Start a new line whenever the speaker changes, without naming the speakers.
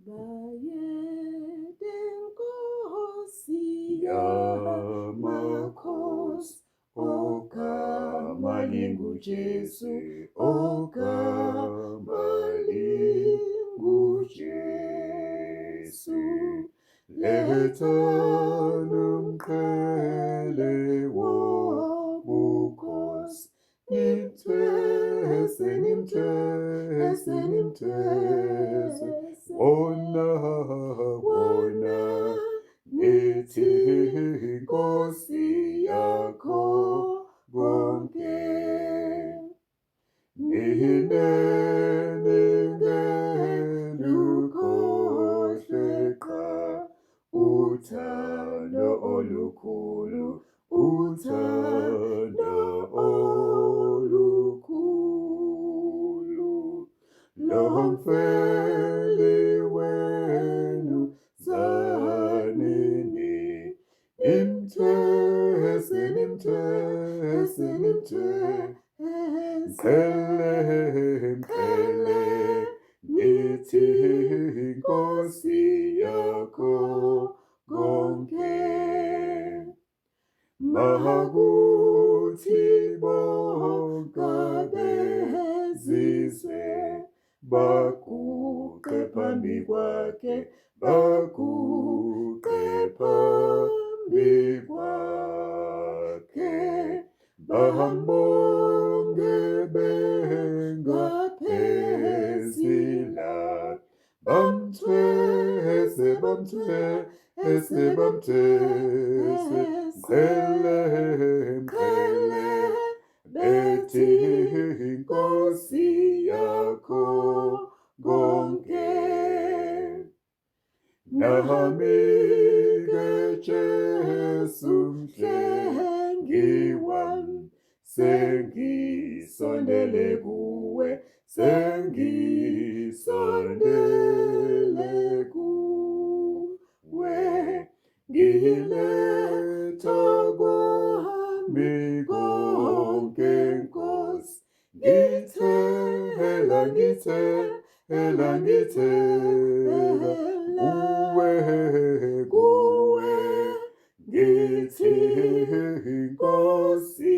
Bayethe Nkosi
yamakhosi, ogama linguJesu, ogama linguJesu. Letha nomqhele wobukhosi, nimthese, nimthese, nimthese. Wona, wona, nithi Nkosi yakho konke. Ningelukhohlwe qha uthando olukhulu, uthando olukhulu. Lo mfeli wenu zanini, nimthese, nimthese, nimthese. Mqhele, mqhele, nithi Nkosi yakho konke. Makuthi bonke bezizwe baguqe phambi kwakhe, baguqe phambi kwakhe, bambonge bengaphezila, bamthwese, bamthwese, bamthwese. Mqhele, mqhele, bethi Nkosi yakho konke. Nami-ke Jesu mhlengi wami, sengisondele kuwe, sengisondele kuwe. Ngiletha kwami konke Nkosi, ngithela, ngithela, ngithela kuwe, kuwe, ngithi Nkosi